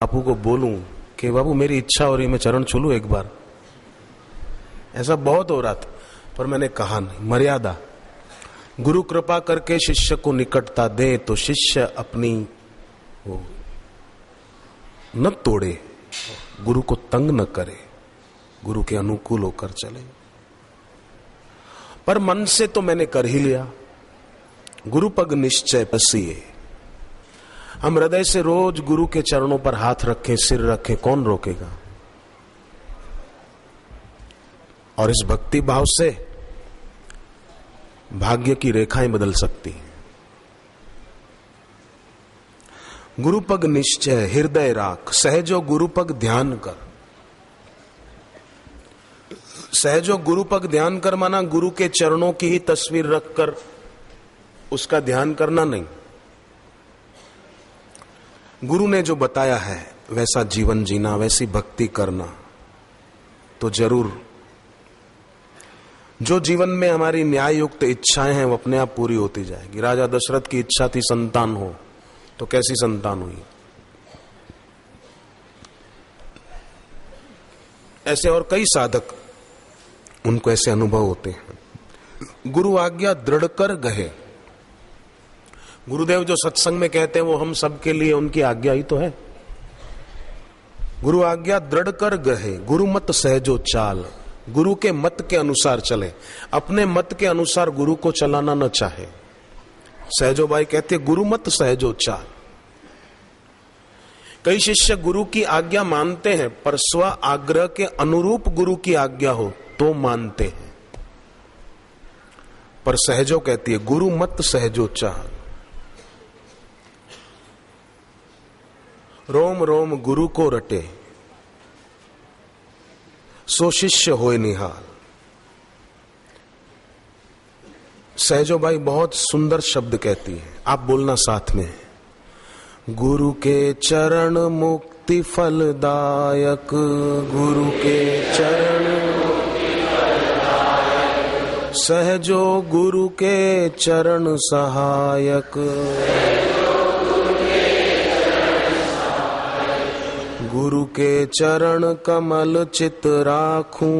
बापू को बोलूं कि बाबू मेरी इच्छा हो रही, मैं चरण छू लूं एक बार। ऐसा बहुत हो रहा था, पर मैंने कहा नहीं। मर्यादा, गुरु कृपा करके शिष्य को निकटता दे तो शिष्य अपनी वो न तोड़े, गुरु को तंग न करे, गुरु के अनुकूल होकर चले। पर मन से तो मैंने कर ही लिया। गुरु पग निश्चय पसिए, हम हृदय से रोज गुरु के चरणों पर हाथ रखें, सिर रखें, कौन रोकेगा। और इस भक्ति भाव से भाग्य की रेखाएं बदल सकती हैं। गुरु पग निश्चय हृदय राख, सहजो गुरु पग ध्यान कर। सहजो गुरु पग ध्यान कर माना गुरु के चरणों की ही तस्वीर रखकर उसका ध्यान करना नहीं। गुरु ने जो बताया है वैसा जीवन जीना, वैसी भक्ति करना, तो जरूर जो जीवन में हमारी न्याय युक्त इच्छाएं हैं वो अपने आप पूरी होती जाएगी। राजा दशरथ की इच्छा थी संतान हो, तो कैसी संतान हुई। ऐसे और कई साधक, उनको ऐसे अनुभव होते हैं। गुरु आज्ञा दृढ़ कर गए। गुरुदेव जो सत्संग में कहते हैं वो हम सबके लिए उनकी आज्ञा ही तो है। गुरु आज्ञा दृढ़ कर गए, गुरु मत सहजो चाल। गुरु के मत के अनुसार चले, अपने मत के अनुसार गुरु को चलाना न चाहे। सहजो भाई कहते गुरु मत सहजो चाल। कई शिष्य गुरु की आज्ञा मानते हैं, पर स्व आग्रह के अनुरूप गुरु की आज्ञा हो तो मानते हैं। पर सहजो कहती है गुरु मत सहजो चाल। रोम रोम गुरु को रटे, सो शिष्य होए निहाल। सहजो भाई बहुत सुंदर शब्द कहती है, आप बोलना साथ में। गुरु के चरण मुक्ति फलदायक, गुरु के चरण सहजो गुरु के चरण सहायक। गुरु के चरण कमल चित राखूं,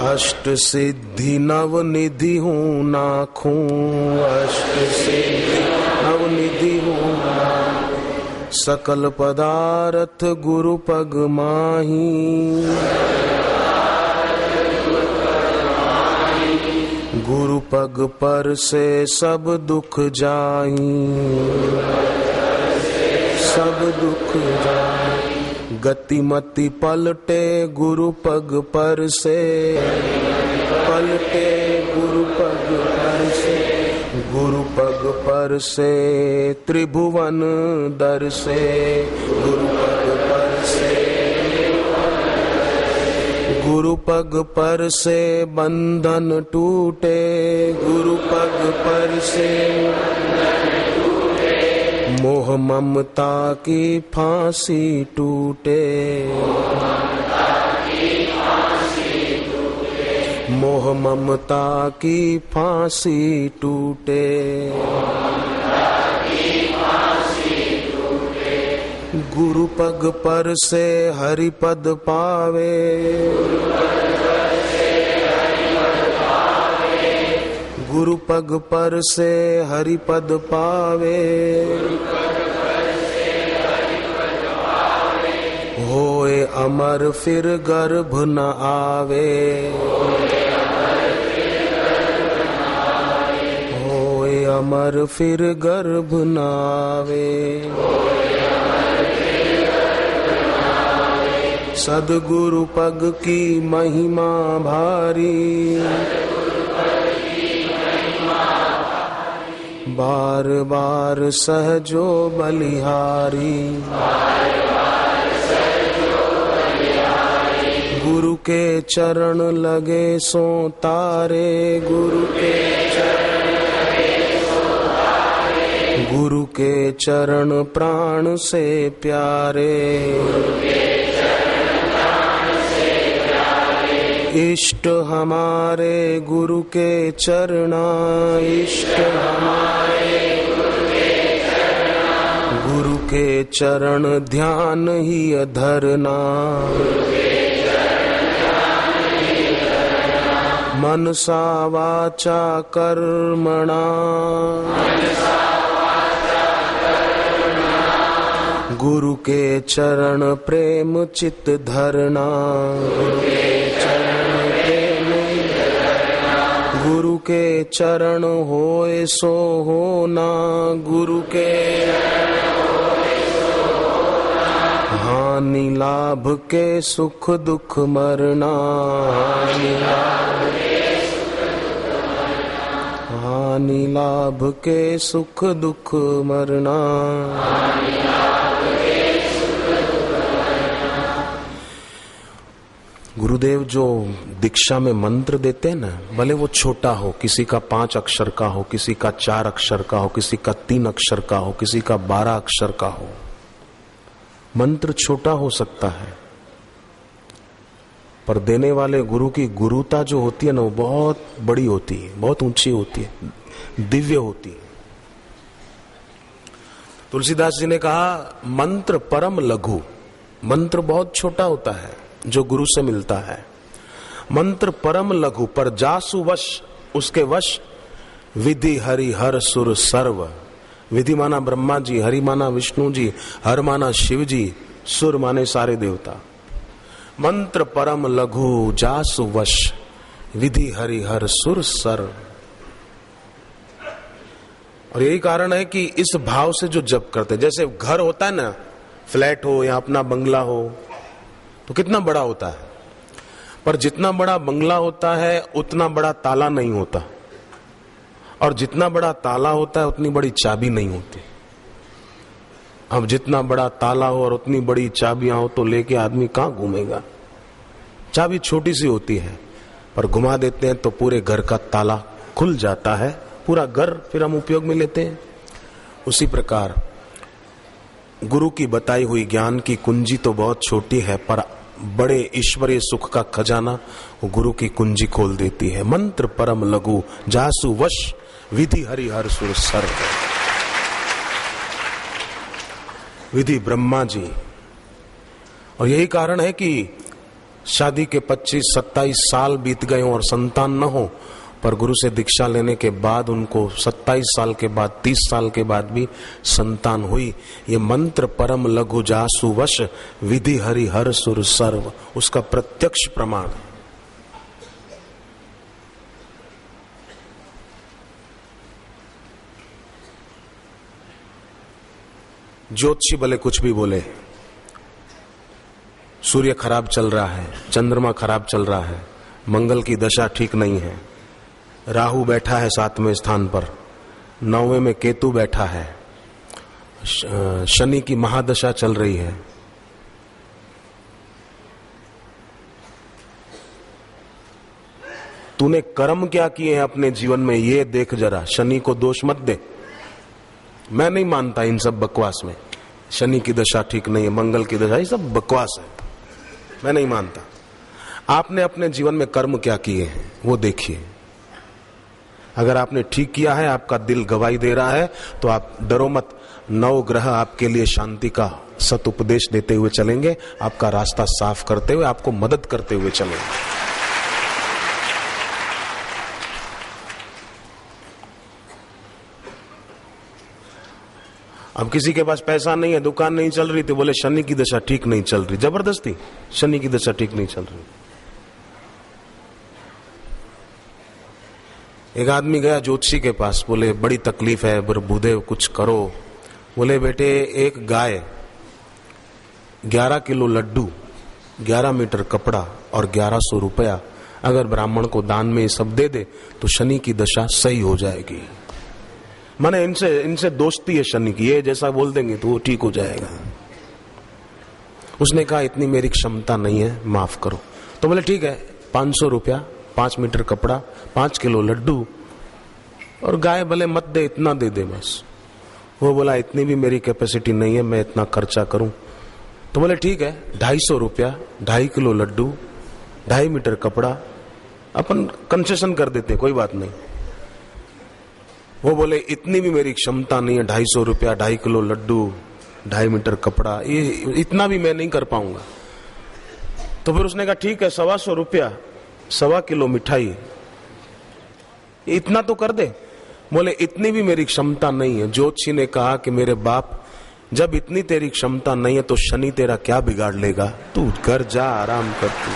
अष्ट सिद्धि नव निधि हूँ नाखूं। अष्ट सिद्धि नव निधि हूँ, सकल पदार्थ गुरु पग माही। गुरु पग पर से सब दुख जाई, सब दुख जाई। गति मति पलटे गुरु पग पर से, पलटे गुरु पग पर से। गुरु पग पर से त्रिभुवन दर से, गुरु पग पर से। गुरु पग पर से बंधन टूटे, गुरु पग पर से मोह ममता की फांसी टूटे। मोह ममता की फांसी टूटे। गुरु पग पर से हरि पद पावे, गुरु पग पर से हरि पद पावे। होए अमर फिर गर्भ न आवे, होए अमर फिर गर्भ न आवे। सद्गुरु पग की महिमा भारी, बार बार सहजो बलिहारी। गुरु के चरण लगे सो तारे, गुरु के चरण लगे सो तारे। गुरु के चरण प्राण से प्यारे, इष्ट हमारे गुरु के चरणा, इष्ट हमारे गुरु गुरु के चरण ध्यान ही धरना, मनसा वाचा कर्मणा, गुरु के चरण प्रेम चित धरना, गुरु के चरण होए सो होना, गुरु के हानि लाभ के सुख दुख मरना, हानि लाभ के सुख दुख मरना। गुरुदेव जो दीक्षा में मंत्र देते हैं ना, भले वो छोटा हो, किसी का 5 अक्षर का हो, किसी का 4 अक्षर का हो, किसी का 3 अक्षर का हो, किसी का 12 अक्षर का हो, मंत्र छोटा हो सकता है, पर देने वाले गुरु की गुरुता जो होती है ना, वो बहुत बड़ी होती है, बहुत ऊंची होती है, दिव्य होती है। तुलसीदास जी ने कहा मंत्र परम लघु, मंत्र बहुत छोटा होता है जो गुरु से मिलता है। मंत्र परम लघु पर जासु वश, उसके वश विधि हरि हर सुर सर्व। विधि माना ब्रह्मा जी, हरि माना विष्णु जी, हर माना शिव जी, सुर माने सारे देवता। मंत्र परम लघु जासु वश, विधि हरि हर सुर सर्व। और यही कारण है कि इस भाव से जो जप करते, जैसे घर होता है ना, फ्लैट हो या अपना बंगला हो, तो कितना बड़ा होता है, पर जितना बड़ा बंगला होता है उतना बड़ा ताला नहीं होता, और जितना बड़ा ताला होता है उतनी बड़ी चाबी नहीं होती। अब जितना बड़ा ताला हो और उतनी बड़ी चाबियां हो तो लेके आदमी कहां घूमेगा। चाबी छोटी सी होती है, पर घुमा देते हैं तो पूरे घर का ताला खुल जाता है, पूरा घर फिर हम उपयोग में लेते हैं। उसी प्रकार गुरु की बताई हुई ज्ञान की कुंजी तो बहुत छोटी है, पर बड़े ईश्वरीय सुख का खजाना वो गुरु की कुंजी खोल देती है। मंत्र परम लघु जासु वश, विधि हरि हर सुर सर्व। विधि ब्रह्मा जी। और यही कारण है कि शादी के 25-27 साल बीत गए और संतान न हो, पर गुरु से दीक्षा लेने के बाद उनको 27 साल के बाद, 30 साल के बाद भी संतान हुई। ये मंत्र परम लघु जासु वश, विधि हरि हर सुर सर्व, उसका प्रत्यक्ष प्रमाण। ज्योतिषी भले कुछ भी बोले, सूर्य खराब चल रहा है, चंद्रमा खराब चल रहा है, मंगल की दशा ठीक नहीं है, राहु बैठा है 7वें स्थान पर, 9वें में केतु बैठा है, शनि की महादशा चल रही है। तूने कर्म क्या किए हैं अपने जीवन में, ये देख जरा। शनि को दोष मत दे। मैं नहीं मानता इन सब बकवास में, शनि की दशा ठीक नहीं है, मंगल की दशा, ये सब बकवास है, मैं नहीं मानता। आपने अपने जीवन में कर्म क्या किए हैं वो देखिए। अगर आपने ठीक किया है, आपका दिल गवाही दे रहा है, तो आप डरो मत, 9 ग्रह आपके लिए शांति का सतुपदेश देते हुए चलेंगे, आपका रास्ता साफ करते हुए, आपको मदद करते हुए चलेंगे। अब किसी के पास पैसा नहीं है, दुकान नहीं चल रही, तो बोले शनि की दशा ठीक नहीं चल रही, जबरदस्ती शनि की दशा ठीक नहीं चल रही। एक आदमी गया ज्योतिषी के पास, बोले बड़ी तकलीफ है भूदेव, कुछ करो। बोले बेटे, एक गाय, 11 किलो लड्डू, 11 मीटर कपड़ा और 1100 रुपया अगर ब्राह्मण को दान में ये सब दे दे तो शनि की दशा सही हो जाएगी। माने इनसे दोस्ती है शनि की, ये जैसा बोल देंगे तो वो ठीक हो जाएगा। उसने कहा इतनी मेरी क्षमता नहीं है, माफ करो। तो बोले ठीक है, 500 रुपया, 5 मीटर कपड़ा, 5 किलो लड्डू और गाय भले मत दे, इतना दे दे बस। वो बोला इतनी भी मेरी कैपेसिटी नहीं है, मैं इतना खर्चा करूं। तो बोले ठीक है, 250 रुपया, 2.5 किलो लड्डू, 2.5 मीटर कपड़ा, अपन कंसेशन कर देते, कोई बात नहीं। वो बोले इतनी भी मेरी क्षमता नहीं है, 250 रुपया, 2.5 किलो लड्डू, 2.5 मीटर कपड़ा, ये इतना भी मैं नहीं कर पाऊंगा। तो फिर उसने कहा ठीक है, 125 रुपया, 1.25 किलो मिठाई, इतना तो कर दे। बोले इतनी भी मेरी क्षमता नहीं है। ज्योतिषी ने कहा कि मेरे बाप, जब इतनी तेरी क्षमता नहीं है तो शनि तेरा क्या बिगाड़ लेगा, तू घर जा, आराम कर, तू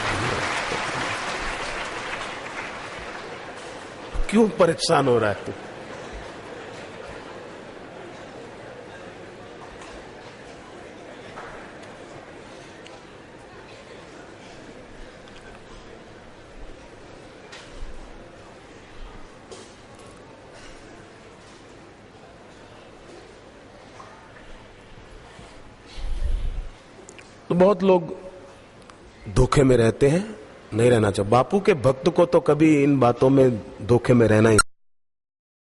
क्यों परेशान हो रहा है तू? तो बहुत लोग धोखे में रहते हैं, नहीं रहना चाहिए। बापू के भक्त को तो कभी इन बातों में धोखे में रहना ही